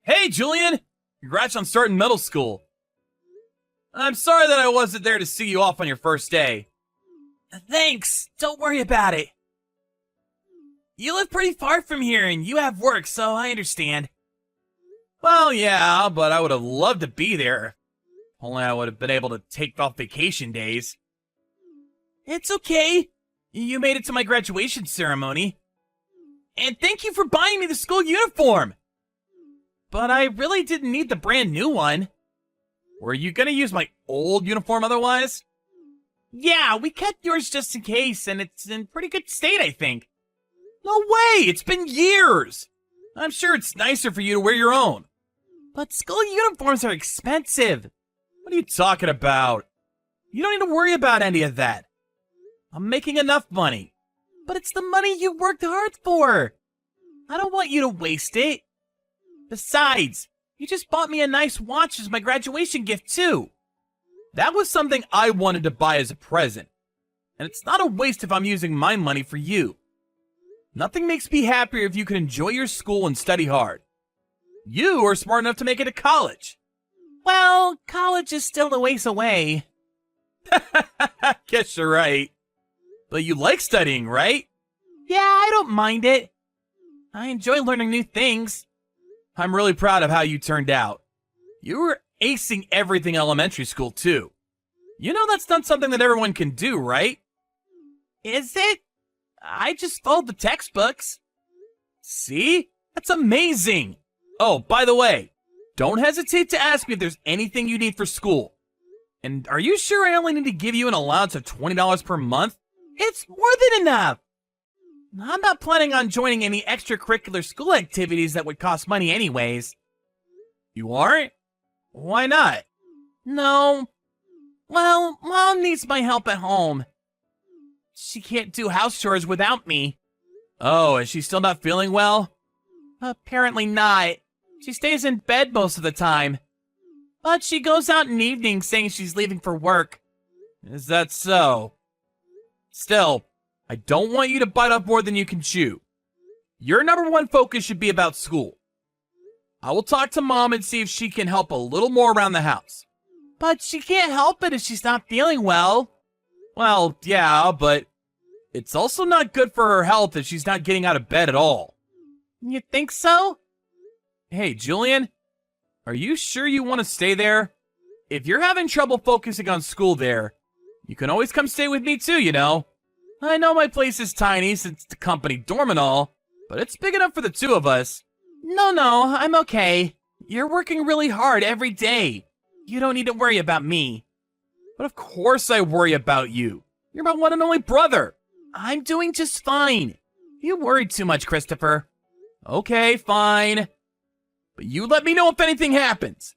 Hey, Julian! Congrats on starting middle school. I'm sorry that I wasn't there to see you off on your first day. Thanks, don't worry about it. You live pretty far from here and you have work, so I understand. Well, yeah, but I would have loved to be there. Only I would have been able to take off vacation days. It's okay. You made it to my graduation ceremony. And thank you for buying me the school uniform. But I really didn't need the brand new one. Were you gonna use my old uniform otherwise? Yeah, we kept yours just in case, and it's in pretty good state, I think. No way! It's been years! I'm sure it's nicer for you to wear your own. But school uniforms are expensive. What are you talking about? You don't need to worry about any of that. I'm making enough money. But it's the money you worked hard for. I don't want you to waste it. Besides, you just bought me a nice watch as my graduation gift, too. That was something I wanted to buy as a present. And it's not a waste if I'm using my money for you. Nothing makes me happier if you can enjoy your school and study hard. You are smart enough to make it to college. Well, college is still a ways away. Guess you're right. But you like studying, right? Yeah, I don't mind it. I enjoy learning new things. I'm really proud of how you turned out. You were acing everything elementary school, too. You know that's not something that everyone can do, right? Is it? I just followed the textbooks. See? That's amazing. Oh, by the way, don't hesitate to ask me if there's anything you need for school. And are you sure I only need to give you an allowance of $20 per month? It's more than enough. I'm not planning on joining any extracurricular school activities that would cost money anyways. You aren't? Why not? No. Well, Mom needs my help at home. She can't do house chores without me. Oh, is she still not feeling well? Apparently not. She stays in bed most of the time. But she goes out in evenings saying she's leaving for work. Is that so? Still, I don't want you to bite off more than you can chew. Your number one focus should be about school. I will talk to Mom and see if she can help a little more around the house. But she can't help it if she's not feeling well. Well, yeah, but it's also not good for her health if she's not getting out of bed at all. You think so? Hey, Julian, are you sure you want to stay there? If you're having trouble focusing on school there, you can always come stay with me too, you know. I know my place is tiny since it's the company dorm and all, but it's big enough for the two of us. No, I'm okay. You're working really hard every day. You don't need to worry about me. But of course I worry about you. You're my one and only brother. I'm doing just fine. You worried too much, Christopher. Okay, fine. But you let me know if anything happens.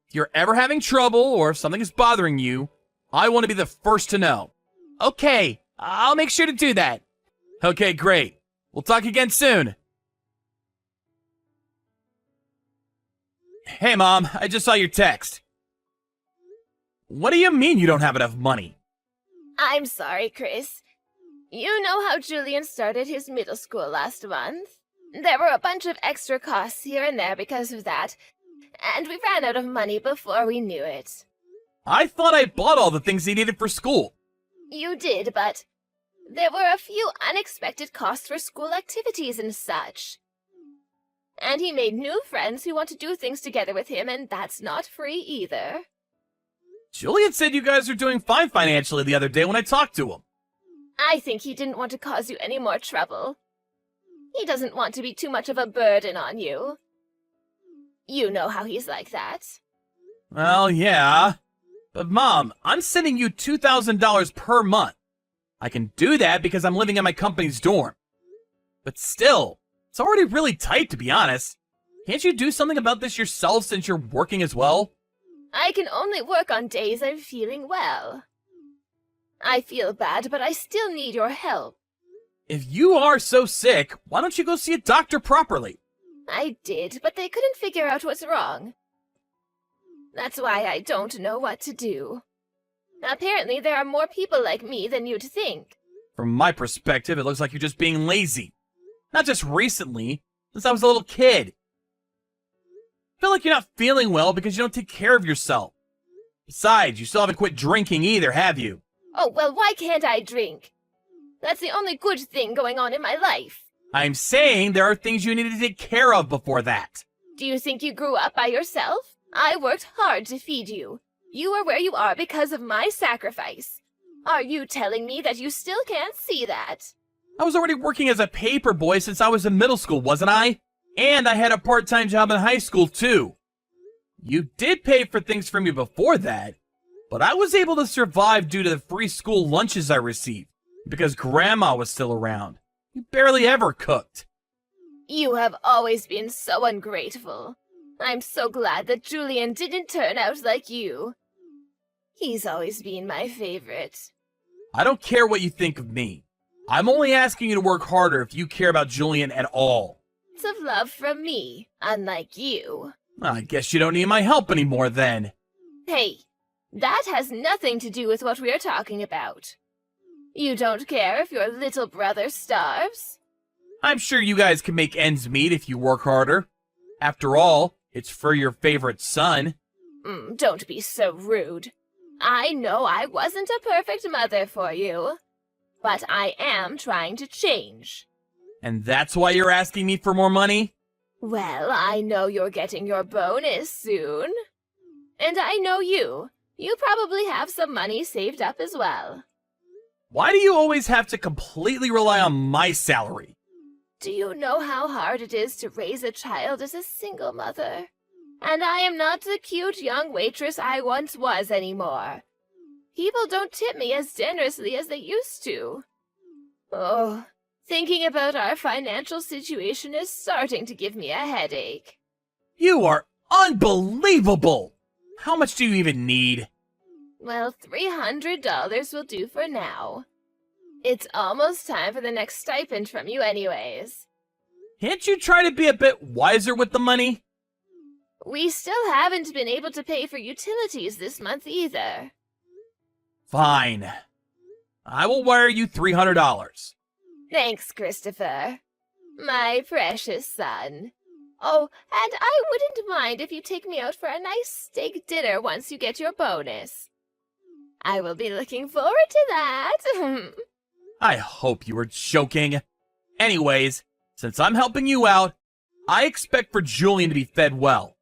If you're ever having trouble or if something is bothering you, I want to be the first to know. Okay, I'll make sure to do that. Okay, great. We'll talk again soon. Hey, Mom, I just saw your text. What do you mean you don't have enough money? I'm sorry, Chris. You know how Julian started his middle school last month? There were a bunch of extra costs here and there because of that, and we ran out of money before we knew it. I thought I bought all the things he needed for school. You did, but there were a few unexpected costs for school activities and such. And he made new friends who want to do things together with him, and that's not free either. Julian said you guys are doing fine financially the other day when I talked to him. I think he didn't want to cause you any more trouble. He doesn't want to be too much of a burden on you. You know how he's like that. Well, yeah. But Mom, I'm sending you $2,000 per month. I can do that because I'm living in my company's dorm. But still, it's already really tight, to be honest. Can't you do something about this yourself since you're working as well? I can only work on days I'm feeling well. I feel bad, but I still need your help. If you are so sick, why don't you go see a doctor properly? I did, but they couldn't figure out what's wrong. That's why I don't know what to do. Apparently, there are more people like me than you'd think. From my perspective, it looks like you're just being lazy. Not just recently, since I was a little kid. feel like you're not feeling well because you don't take care of yourself. Besides, you still haven't quit drinking either, have you? Oh, well, why can't I drink? That's the only good thing going on in my life. I'm saying there are things you need to take care of before that. Do you think you grew up by yourself? I worked hard to feed you. You are where you are because of my sacrifice. Are you telling me that you still can't see that? I was already working as a paper boy since I was in middle school, wasn't I? And I had a part-time job in high school, too. You did pay for things for me before that, but I was able to survive due to the free school lunches I received, because Grandma was still around. You barely ever cooked. You have always been so ungrateful. I'm so glad that Julian didn't turn out like you. He's always been my favorite. I don't care what you think of me. I'm only asking you to work harder if you care about Julian at all. It's of love from me, unlike you. I guess you don't need my help anymore then. Hey, that has nothing to do with what we're talking about. You don't care if your little brother starves? I'm sure you guys can make ends meet if you work harder. After all, it's for your favorite son. Don't be so rude. I know I wasn't a perfect mother for you, but I am trying to change. And that's why you're asking me for more money? Well, I know you're getting your bonus soon. And I know you. You probably have some money saved up as well. Why do you always have to completely rely on my salary? Do you know how hard it is to raise a child as a single mother? And I am not the cute young waitress I once was anymore. People don't tip me as generously as they used to. Oh, thinking about our financial situation is starting to give me a headache. You are unbelievable! How much do you even need? Well, $300 will do for now. It's almost time for the next stipend from you anyways. Can't you try to be a bit wiser with the money? We still haven't been able to pay for utilities this month either. Fine. I will wire you $300. Thanks, Christopher. My precious son. Oh, and I wouldn't mind if you take me out for a nice steak dinner once you get your bonus. I will be looking forward to that. I hope you were joking. Anyways, since I'm helping you out, I expect for Julian to be fed well.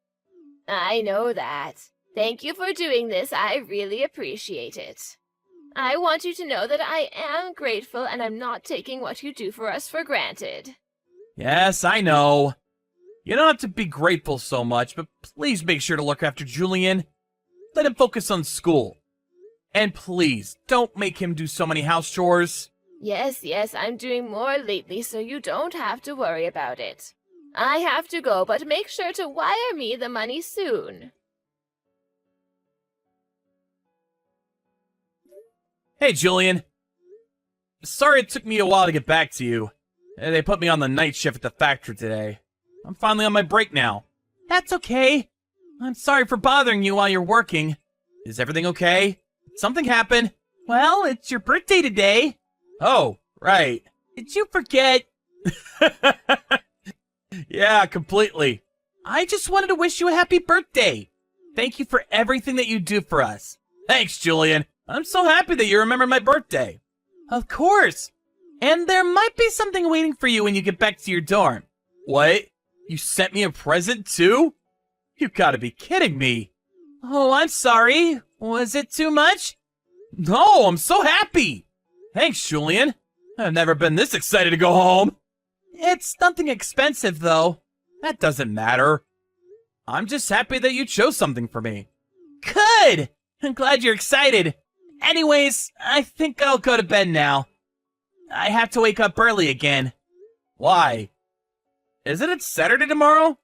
I know that. Thank you for doing this. I really appreciate it. I want you to know that I am grateful and I'm not taking what you do for us for granted. Yes, I know. You don't have to be grateful so much, but please make sure to look after Julian. Let him focus on school. And please, don't make him do so many house chores. Yes, I'm doing more lately, so you don't have to worry about it. I have to go, but make sure to wire me the money soon. Hey, Julian. Sorry it took me a while to get back to you. They put me on the night shift at the factory today. I'm finally on my break now. That's okay. I'm sorry for bothering you while you're working. Is everything okay? Did something happen? Well, it's your birthday today. Oh, right. Did you forget? Yeah, completely. I just wanted to wish you a happy birthday. Thank you for everything that you do for us. Thanks, Julian. I'm so happy that you remembered my birthday. Of course. And there might be something waiting for you when you get back to your dorm. What? You sent me a present too? You gotta be kidding me. Oh, I'm sorry. Was it too much? No, I'm so happy. Thanks, Julian. I've never been this excited to go home. It's nothing expensive, though. That doesn't matter. I'm just happy that you chose something for me. Good! I'm glad you're excited. Anyways, I think I'll go to bed now. I have to wake up early again. Why? Isn't it Saturday tomorrow?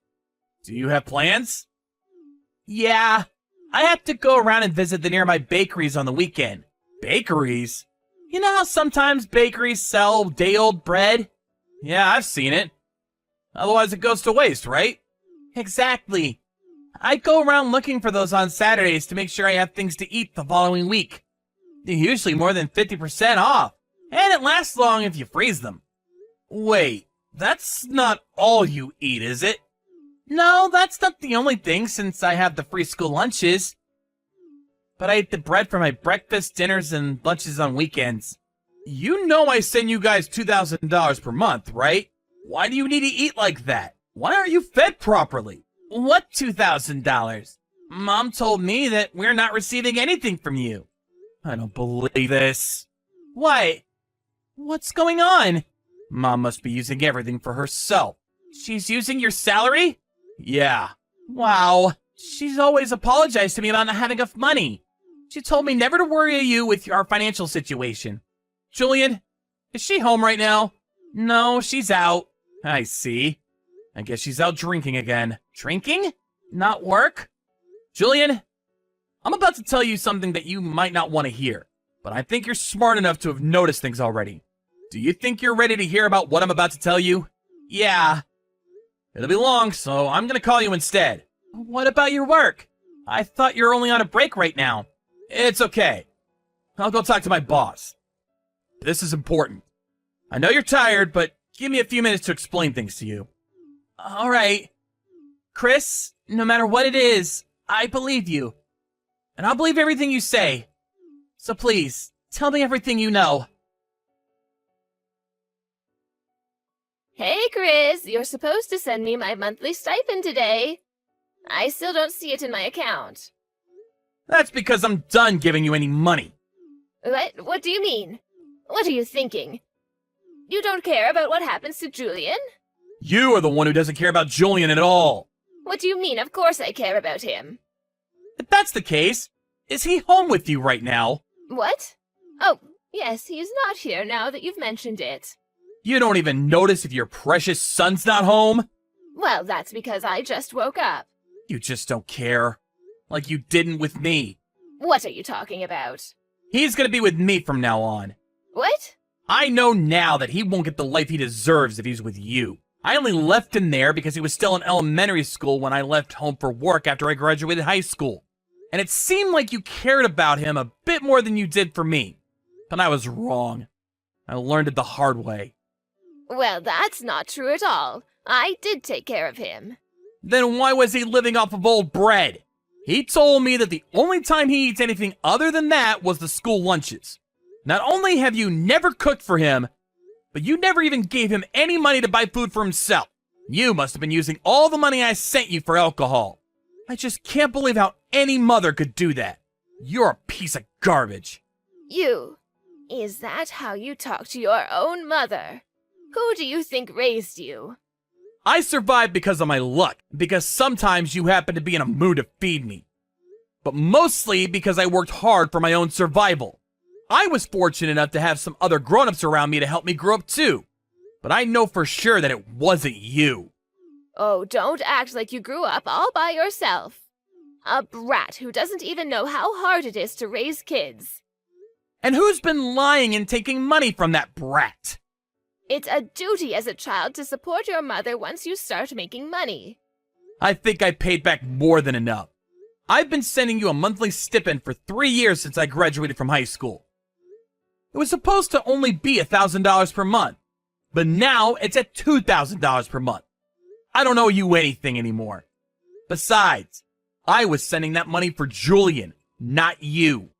Do you have plans? Yeah, I have to go around and visit the nearby bakeries on the weekend. Bakeries? You know how sometimes bakeries sell day-old bread? Yeah, I've seen it. Otherwise it goes to waste, right? Exactly. I go around looking for those on Saturdays to make sure I have things to eat the following week. They're usually more than 50% off, and it lasts long if you freeze them. Wait, that's not all you eat, is it? No, that's not the only thing since I have the free school lunches. But I eat the bread for my breakfast, dinners, and lunches on weekends. You know I send you guys $2,000 per month, right? Why do you need to eat like that? Why aren't you fed properly? What $2,000? Mom told me that we're not receiving anything from you. I don't believe this. What? What's going on? Mom must be using everything for herself. She's using your salary? Yeah. Wow. She's always apologized to me about not having enough money. She told me never to worry you with our financial situation. Julian, is she home right now? No, she's out. I see. I guess she's out drinking again. Drinking? Not work? Julian, I'm about to tell you something that you might not want to hear, but I think you're smart enough to have noticed things already. Do you think you're ready to hear about what I'm about to tell you? Yeah. It'll be long, so I'm gonna call you instead. What about your work? I thought you're only on a break right now. It's okay. I'll go talk to my boss. This is important. I know you're tired, but give me a few minutes to explain things to you. All right. Chris, no matter what it is, I believe you. And I'll believe everything you say. So please, tell me everything you know. Hey, Chris, you're supposed to send me my monthly stipend today. I still don't see it in my account. That's because I'm done giving you any money. What do you mean? What are you thinking? You don't care about what happens to Julian? You are the one who doesn't care about Julian at all. What do you mean? Of course I care about him. If that's the case, is he home with you right now? What? Oh, yes, he's not here now that you've mentioned it. You don't even notice if your precious son's not home? Well, that's because I just woke up. You just don't care. Like you didn't with me. What are you talking about? He's gonna be with me from now on. What? I know now that he won't get the life he deserves if he's with you. I only left him there because he was still in elementary school when I left home for work after I graduated high school. And it seemed like you cared about him a bit more than you did for me. But I was wrong. I learned it the hard way. Well, that's not true at all. I did take care of him. Then why was he living off of old bread? He told me that the only time he eats anything other than that was the school lunches. Not only have you never cooked for him, but you never even gave him any money to buy food for himself. You must have been using all the money I sent you for alcohol. I just can't believe how any mother could do that. You're a piece of garbage. You? Is that how you talk to your own mother? Who do you think raised you? I survived because of my luck, because sometimes you happen to be in a mood to feed me. But mostly because I worked hard for my own survival. I was fortunate enough to have some other grown-ups around me to help me grow up too. But I know for sure that it wasn't you. Oh, don't act like you grew up all by yourself. A brat who doesn't even know how hard it is to raise kids. And who's been lying and taking money from that brat? It's a duty as a child to support your mother once you start making money. I think I paid back more than enough. I've been sending you a monthly stipend for 3 years since I graduated from high school. It was supposed to only be $1,000 per month, but now it's at $2,000 per month. I don't owe you anything anymore. Besides, I was sending that money for Julian, not you.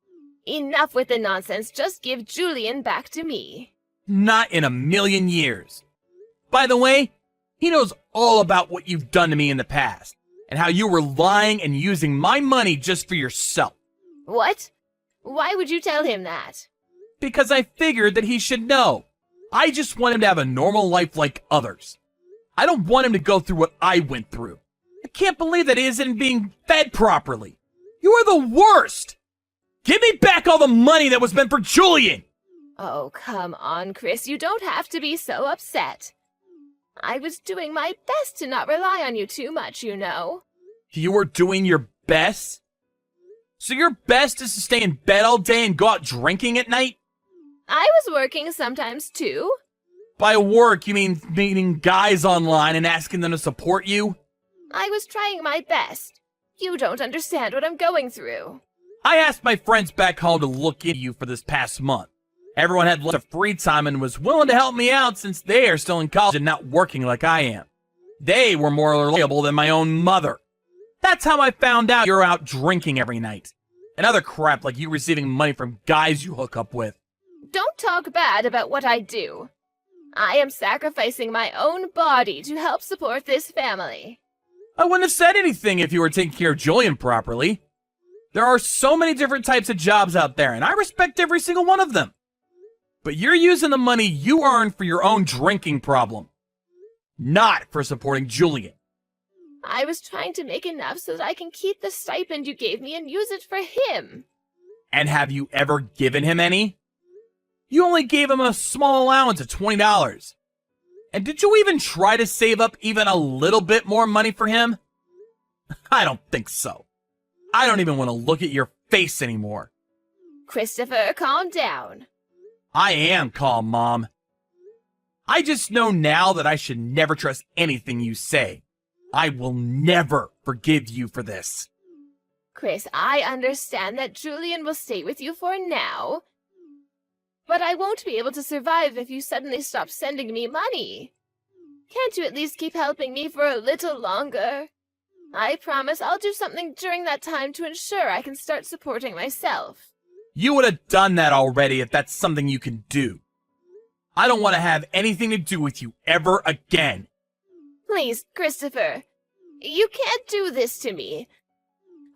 Enough with the nonsense. Just give Julian back to me. Not in a million years. By the way, he knows all about what you've done to me in the past, and how you were lying and using my money just for yourself. What? Why would you tell him that? Because I figured that he should know. I just want him to have a normal life like others. I don't want him to go through what I went through. I can't believe that he isn't being fed properly. You are the worst! Give me back all the money that was meant for Julian! Oh, come on, Chris. You don't have to be so upset. I was doing my best to not rely on you too much, you know. You were doing your best? So your best is to stay in bed all day and go out drinking at night? I was working sometimes, too. By work, you mean meeting guys online and asking them to support you? I was trying my best. You don't understand what I'm going through. I asked my friends back home to look into you for this past month. Everyone had lots of free time and was willing to help me out since they are still in college and not working like I am. They were more reliable than my own mother. That's how I found out you're out drinking every night. And other crap like you receiving money from guys you hook up with. Don't talk bad about what I do. I am sacrificing my own body to help support this family. I wouldn't have said anything if you were taking care of Julian properly. There are so many different types of jobs out there, and I respect every single one of them. But you're using the money you earn for your own drinking problem, not for supporting Julian. I was trying to make enough so that I can keep the stipend you gave me and use it for him. And have you ever given him any? You only gave him a small allowance of $20. And did you even try to save up even a little bit more money for him? I don't think so. I don't even want to look at your face anymore. Christopher, calm down. I am calm, Mom. I just know now that I should never trust anything you say. I will never forgive you for this. Chris, I understand that Julian will stay with you for now. But I won't be able to survive if you suddenly stop sending me money. Can't you at least keep helping me for a little longer? I promise I'll do something during that time to ensure I can start supporting myself. You would have done that already if that's something you can do. I don't want to have anything to do with you ever again. Please, Christopher, you can't do this to me.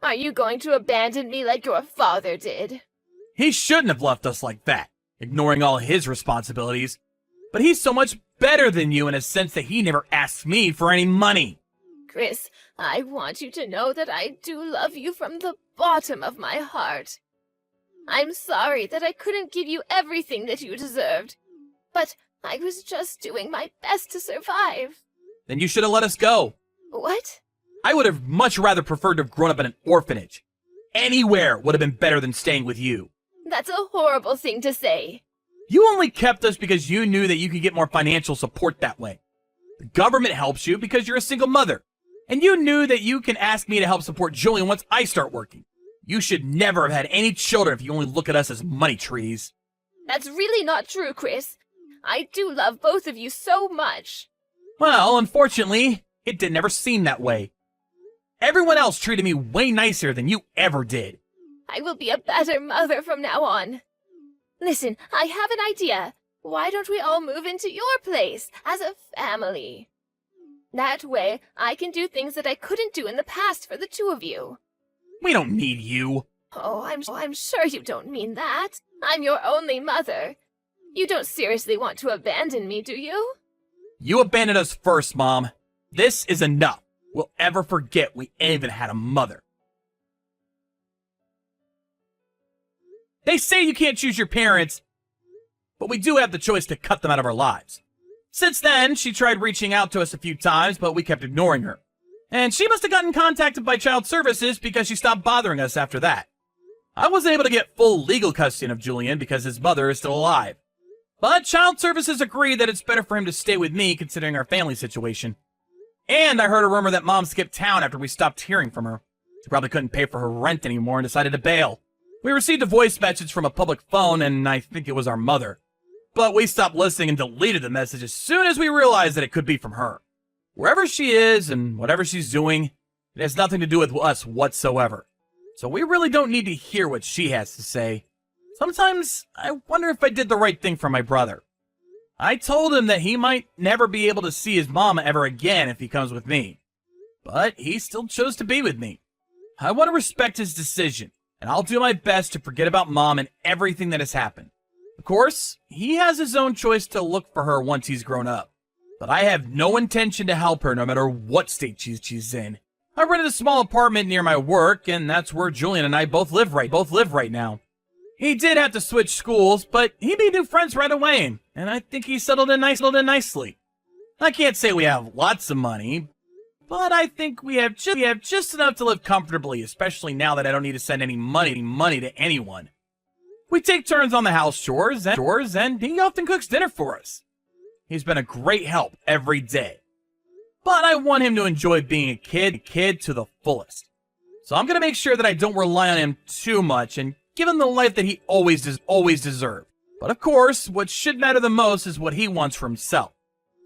Are you going to abandon me like your father did? He shouldn't have left us like that, ignoring all his responsibilities. But he's so much better than you in a sense that he never asked me for any money. Chris, I want you to know that I do love you from the bottom of my heart. I'm sorry that I couldn't give you everything that you deserved, but I was just doing my best to survive. Then you should have let us go. What? I would have much rather preferred to have grown up in an orphanage. Anywhere would have been better than staying with you. That's a horrible thing to say. You only kept us because you knew that you could get more financial support that way. The government helps you because you're a single mother. And you knew that you can ask me to help support Julian once I start working. You should never have had any children if you only look at us as money trees. That's really not true, Chris. I do love both of you so much. Well, unfortunately, it didn't ever seem that way. Everyone else treated me way nicer than you ever did. I will be a better mother from now on. Listen, I have an idea. Why don't we all move into your place as a family? That way, I can do things that I couldn't do in the past for the two of you. We don't need you. Oh, I'm sure you don't mean that. I'm your only mother. You don't seriously want to abandon me, do you? You abandoned us first, Mom. This is enough. We'll ever forget we even had a mother. They say you can't choose your parents, but we do have the choice to cut them out of our lives. Since then, she tried reaching out to us a few times, but we kept ignoring her. And she must have gotten contacted by Child Services because she stopped bothering us after that. I wasn't able to get full legal custody of Julian because his mother is still alive. But Child Services agreed that it's better for him to stay with me considering our family situation. And I heard a rumor that Mom skipped town after we stopped hearing from her. She probably couldn't pay for her rent anymore and decided to bail. We received a voice message from a public phone, and I think it was our mother. But we stopped listening and deleted the message as soon as we realized that it could be from her. Wherever she is and whatever she's doing, it has nothing to do with us whatsoever. So we really don't need to hear what she has to say. Sometimes I wonder if I did the right thing for my brother. I told him that he might never be able to see his mama ever again if he comes with me. But he still chose to be with me. I want to respect his decision, and I'll do my best to forget about Mom and everything that has happened. Of course, he has his own choice to look for her once he's grown up. But I have no intention to help her no matter what state she's in. I rented a small apartment near my work, and that's where Julian and I both live right now. He did have to switch schools, but he made new friends right away, and I think he settled in nicely. I can't say we have lots of money, but I think we have just enough to live comfortably, especially now that I don't need to send any money to anyone. We take turns on the house chores, and he often cooks dinner for us. He's been a great help every day. But I want him to enjoy being a kid to the fullest. So I'm going to make sure that I don't rely on him too much and give him the life that he always deserved. But of course, what should matter the most is what he wants for himself.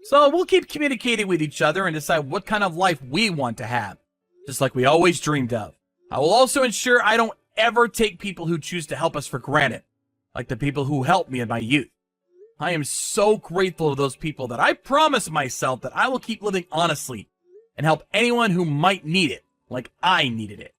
So we'll keep communicating with each other and decide what kind of life we want to have, just like we always dreamed of. I will also ensure I don't ever take people who choose to help us for granted, like the people who helped me in my youth. I am so grateful to those people that I promise myself that I will keep living honestly and help anyone who might need it, like I needed it.